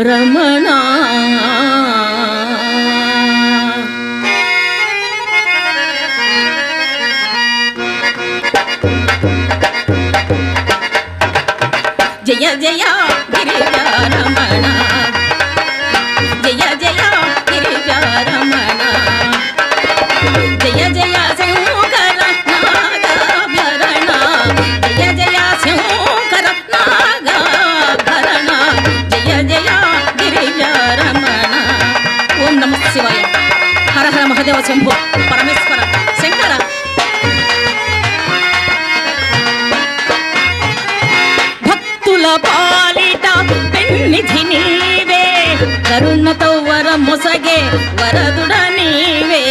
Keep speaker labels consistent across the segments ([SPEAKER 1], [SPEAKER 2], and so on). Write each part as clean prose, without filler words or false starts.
[SPEAKER 1] రమణ జయ జయ గిరిజా రమణ జయ జయ గిరిజా రమణ జయ జయ శంకర నాగాభరణ జయ జయ శంకర నాగాభరణ జయ జయ గిరిజా రమణ. ఓం నమః శివాయ. హర హర మహదేవ శంభో పరమేశ్వర శంకర. పాలిట పెన్నిధి నీవే కరుణతో వరమొసగే వరదుడ నీవే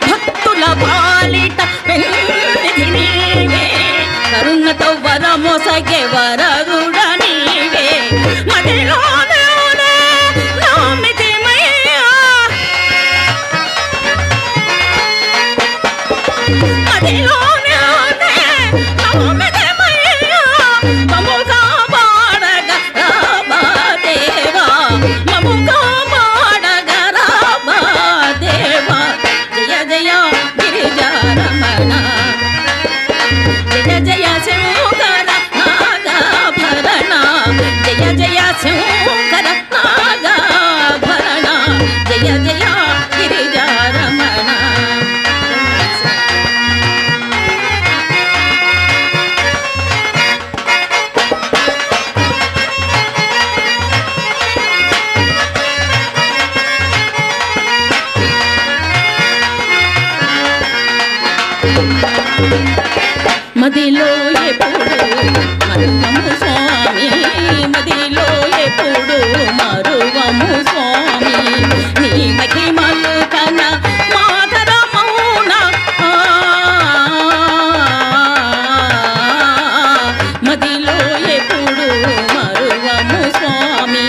[SPEAKER 1] భక్తుల పాలిట పెన్నిధి నీవే కరుణతో వరమొసగే వరదుడ నీవే మదిలోనే నామితిమయ్యా మదిలో మదిలో ఎప్పుడు మరువము స్వామి మదిలో ఎప్పుడు మరువము స్వామి నీ మహిమలు కన మాతర మౌన మదిలో ఎప్పుడు మరువము స్వామి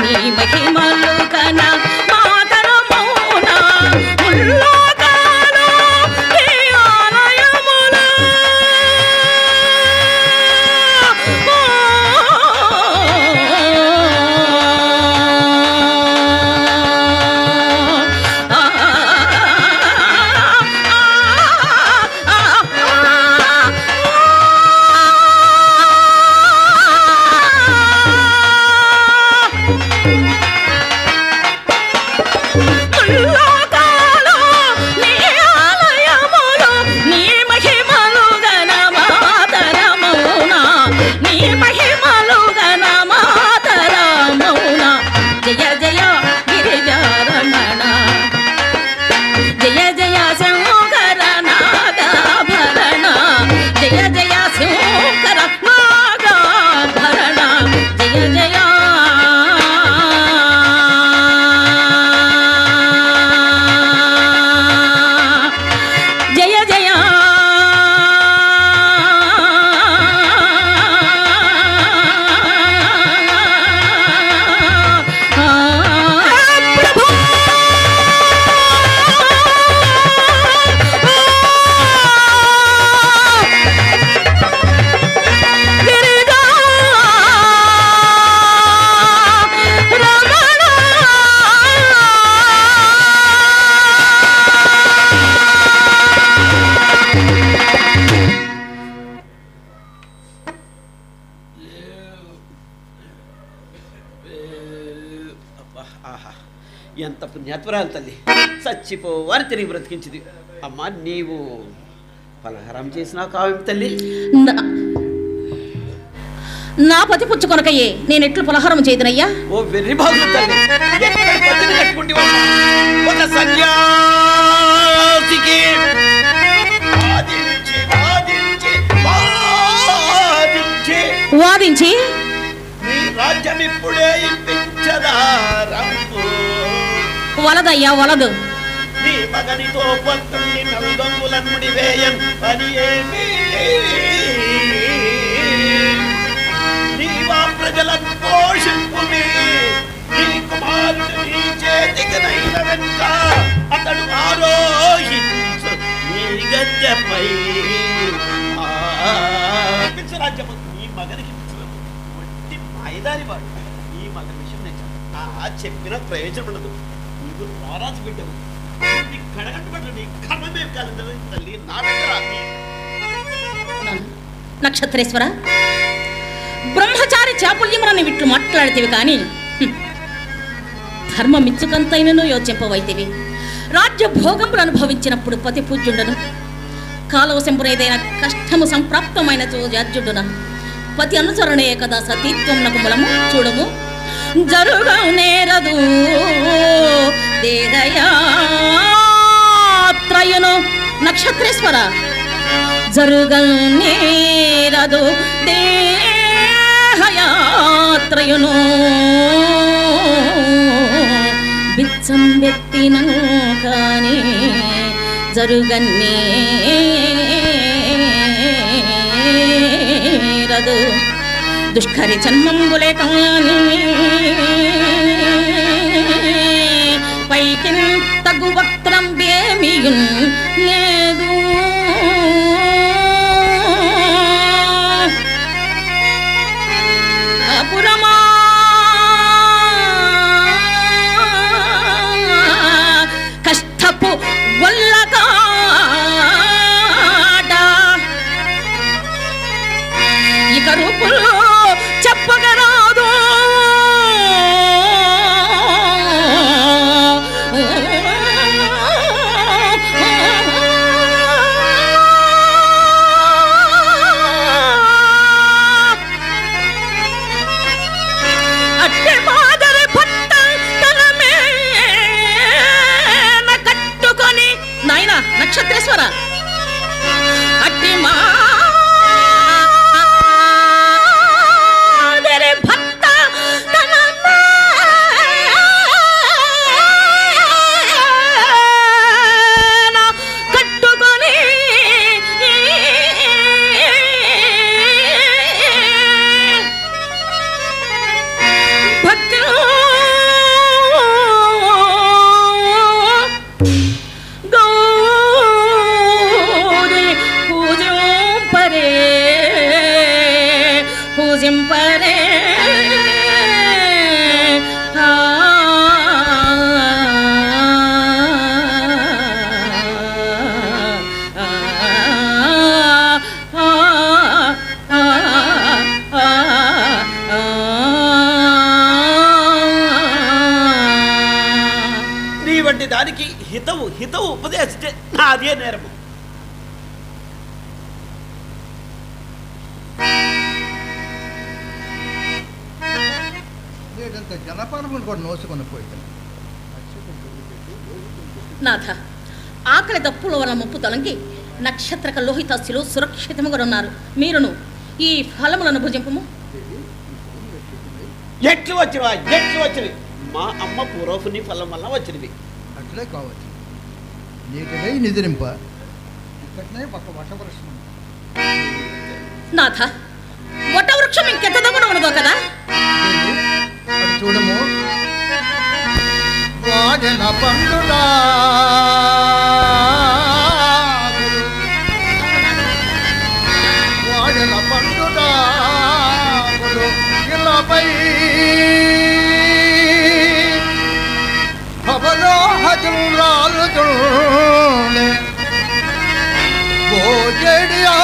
[SPEAKER 1] నీ మహిమలు కన మాతర మౌన ముల్లో
[SPEAKER 2] ఎంత పుణ్యాత్వరాలు తల్లి చచ్చిపోవారి తిరిగి బ్రతికించింది. అమ్మా నీవు పలహారం చేసినా కావేమి తల్లి?
[SPEAKER 1] నా పతి పుచ్చుకొనకయ్యే నేను ఎట్లు పలహారం చేయదనయ్యా?
[SPEAKER 2] ఓ వెర్రి బాగు తల్లి, ఎక్కడి పతిని కట్టుకుంటేవా? ఒక సన్యాసికి
[SPEAKER 1] వాదించి
[SPEAKER 2] నీ రాజ్యం ఇప్పుడే ఇప్పించదా రంపు?
[SPEAKER 1] వలదయ్యా వలదు.
[SPEAKER 2] నీ మగనితో పొత్తుల్ని నలుదొంగులను ముడివేయన్ పని ఏమి? నీవా ప్రజలను పోషింపు నీ కుమారుడు నీ చేతికి చెప్పిన ప్రయోజనం ఉండదు. నీవు రారాజు బిడ్డవు, నీ కడగట్టుబడ్డ నీ కర్మమేం కాలేదు తల్లి. నా బిడ్డరా
[SPEAKER 1] నక్షత్రేశ్వర, బ్రహ్మచారి చాపుల్యమునని విట్లు మాట్లాడితేవి కానీ ధర్మమిచ్చుకంతైనను యోచింపవైతివి. రాజ్య భోగములు అనుభవించినప్పుడు పతి పూజ్యుండను, కాలవశంపురేదైన కష్టము సంప్రాప్తమైన జాజ్యుడున పతి అనుసరణే కదా సతీత్వం నకు మూలము. చూడము, జరుగ నేరదు దేహయాత్రయును. నక్షత్రేశ్వర, జరుగనేరదు దేహయాత్రయును బిచ్చం వ్యక్తినను కాని జరుగనేరదు దుష్కరి జన్మంబులే కాని పైకి తగు వక్రం ఏమియున్ లేదు. అపురమా కష్టపు వల్లకాడ ఇక రూపులు చెప్పగరాదు. నక్షత్రేశ్వర, అట్టి మాదరి భక్త తన కట్టుకొని భక్తులు పూజింపరే
[SPEAKER 2] నీ వంటి దానికి హితవు ఉపదేశిస్తే నాదే నేరము.
[SPEAKER 3] జనపాలములు కూడా నోసుకొని పోయింది.
[SPEAKER 1] నాథ, ఆకలి దప్పుల వల్ల ముప్పు తొలగి నక్షత్రక లోహితాస్యులు సురక్షితముగా ఉన్నారు. మీరును ఈ ఫలములను భుజింపము.
[SPEAKER 2] ఎట్లు వచ్చినవి మా అమ్మ పూర్వపుని ఫలం వల్ల వచ్చినవి.
[SPEAKER 3] అట్లే కావచ్చు. నీటిపై నిద్రింప ఇక్కడనే పక్క వటవృక్షం.
[SPEAKER 1] నాథ, వటవృక్షం ఇంకెంత దమ్మున ఉన్నదో కదా.
[SPEAKER 3] అది చూడము, వాడిన పండురా వాడిన పండురా ఇలాపై అవరోహజురాలు చూడే ఓజడియా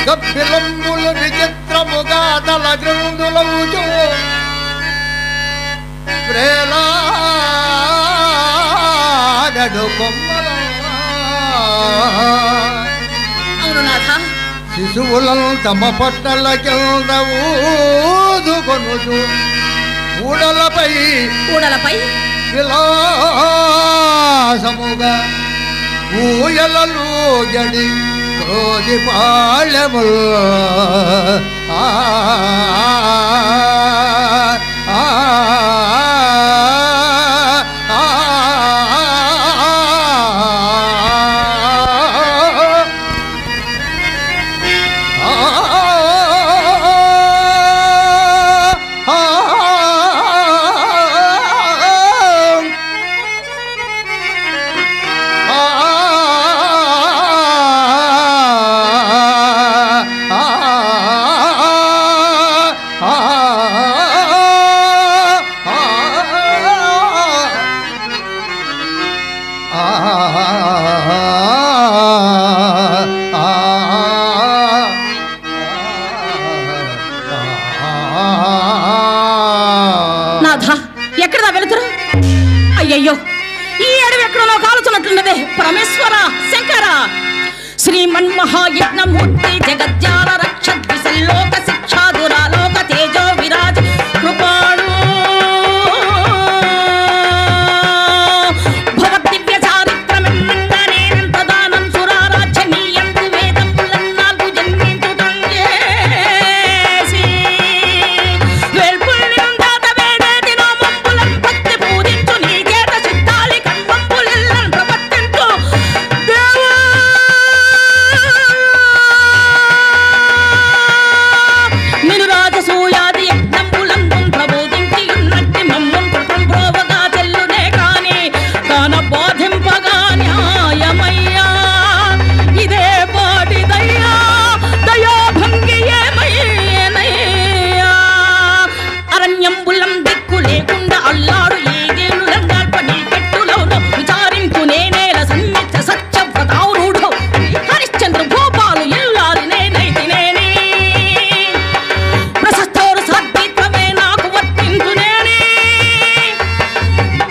[SPEAKER 3] గబ్బిలంబులు విచిత్రముగా తల గ్రంథులవుచు ప్రేలాడడు కొమ్మల శిశువులను తమ పట్టల కింద ఊదుకొనుచు ఊడలపై విలాసముగా ఊయలలు జడి రోజు పాళెము
[SPEAKER 1] ఉన్నదే పరమేశ్వర శంకర శ్రీమన్మహాయజ్ఞమూర్తి జగజ్జాల రక్షద్విసల్లోక శిక్షాదురాలోక తేజో విరాజ్ కృపాణు భవద్దివ్య చారిత్రమెంత దానం సురారాజ్యనీయందు వేదములన్నాల్గు జన్మించుటం చేసి వేల్పుల్లిందాత వేదేది నామంబులం భక్తి పూజించు నీ చేత సిద్ధాలి కన్మంబులెల్లం ప్రవర్తించు దేవా నిను రాజసూయాది యజ్ఞంబులందు ప్రబోధించి ఉన్నట్టి మమ్మున్ కృతం ప్రోవగా చెల్లునే కాని కాన బాధింపగా న్యాయమయ్యా ఇదే పాటిదయ్యా దయాభంగి ఏమయ్యేనయ్యా అరణ్యంబులం దిక్కు లేకుండా అల్లాడు ఏగేలు లంగాల్ప నీ పెట్టులోను విచారింపు నేనేల సన్నిత్య సత్య వ్రతారుడు హరిశ్చంద్ర గోపాలు ఇల్లాలి నేనైతి నేనే ప్రశస్తోరు సాధ్విత్వమే నాకు వర్తించునేనే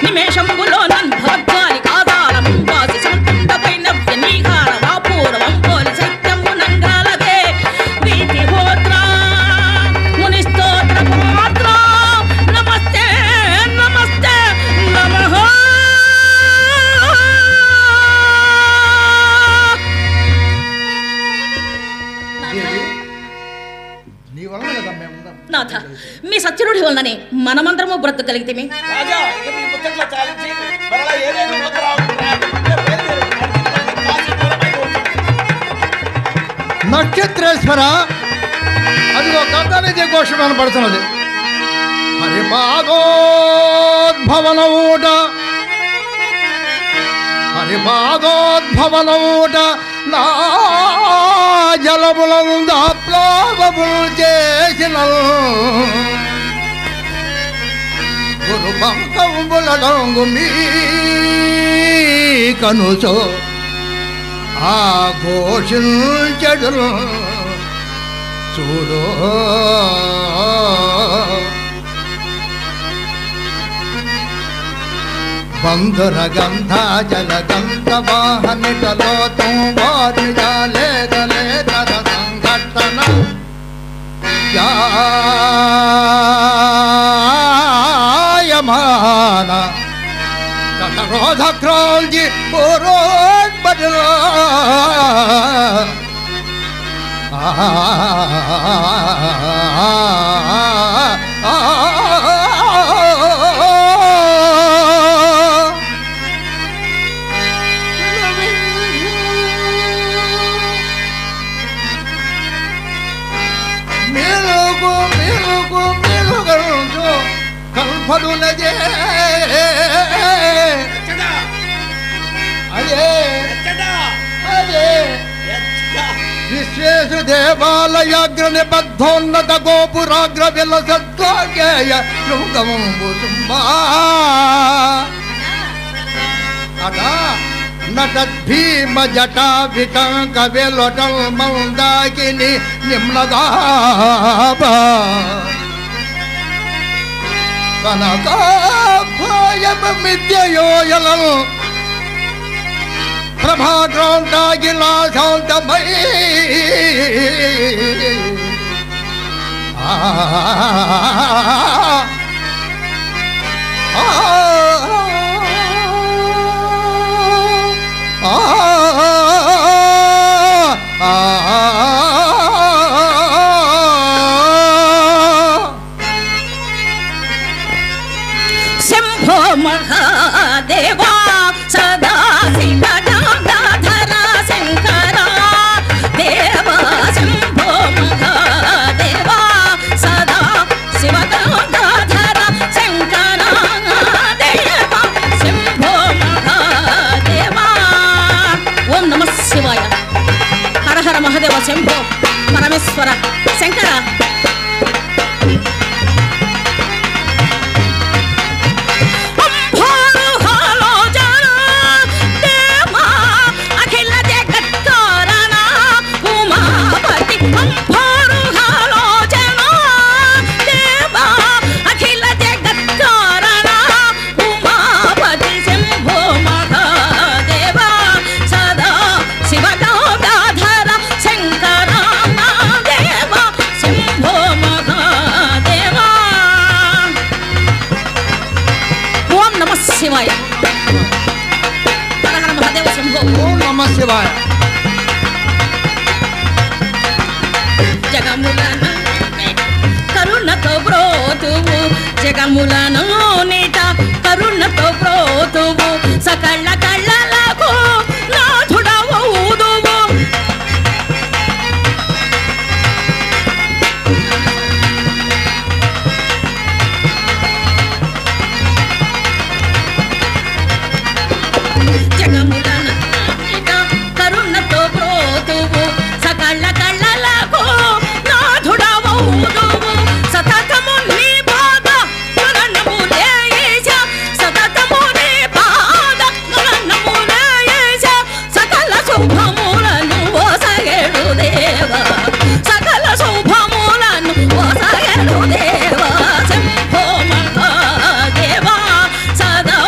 [SPEAKER 1] నిమేషంబులో నన్ భవద్వారి కాదాల ముంబాసి సంతుండపై నవ్య నీహార వాపూర వంపోలి సైత్యము నంగాలవే వీతి హోత్ర మునిస్తోత్ర పాత్ర నమస్తే నమస్తే నమః
[SPEAKER 3] నీ వలన కదా మేము ఉన్నాం.
[SPEAKER 1] నాథ మీ సత్యనుడి వల్లనే మనమందరము బ్రతకగలిగితే
[SPEAKER 2] రాజా ఇక మీ ముచ్చట్ల చాలించి మరలా ఏదైనా ఒక బయలుదేరు కాశీ దూరమై పోతుంది.
[SPEAKER 3] నక్షత్రేశ్వర అది ఒక గంగానది ఘోషం కనపడుతున్నది. హరి పాదోద్భవనూట హరి పాదోద్భవనూట నా జలములందు అప్లావములు చేసిన గురు పంకంబులడంగు మీ కనుచో ఆ ఘోషించడు చూడు బంధుర గంధ జల గంధ వాహనిటలో తుంబారి జాలే గలే తద సంఘటన జాయమాన తట క్రోధ క్రాంతి పూర్వోద్బడుల కల్పడులజే అదే అదే విశ్వేశు దేవాలయాగ్ర నిబద్ధోన్నత గోపురాగ్ర విల సద్గోగేయ శృంగము తుంబా అట నటద్భీమ జటా విటంక వెలొటల్ మందాకిని నిమ్నదాప కనకాభాయమ మిద్యయోయలం ప్రభాకాంతాగిలా శాంతమై
[SPEAKER 1] శంభో మహాదేవా సదా శివ గంగాధర శంకర దేవా శంభో మహాదేవా సదా శివ గంగాధర శంకర దేవా శంభో మహాదేవా. ఓం నమ శివాయ. హర హర మహాదేవ శంభో పరమేశ్వర శంకర. అఖిల జగత్కారణ ఉమాపతి శంభో మహాదేవ జగములను కరుణతో బ్రోతువు జగములను నీట కరుణతో బ్రోతువు సకళ్ళ కళ్ళలకు నాథుడవుదువు జగములను నీట కరుణతో బ్రోతువు సకళ్ళ కళ్ళలకు నాథుడవుదువు సతతము నీ పాద శరణములేయా సతతము నీ పాద శరణములేయా సకల శుభములను ఓసగెడు దేవా సకల శుభములను ఓసగెడు దేవా శంభో మహాదేవా సదా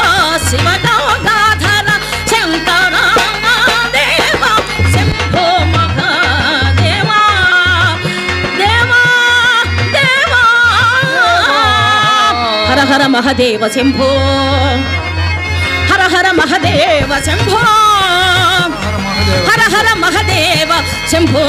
[SPEAKER 1] శివగాధర శంకర దేవా శంభో మహాదేవా దేవా దేవా హర హర మహదేవ శంభో హర హర మహదేవ శంభో హర హర మహదేవ శంభో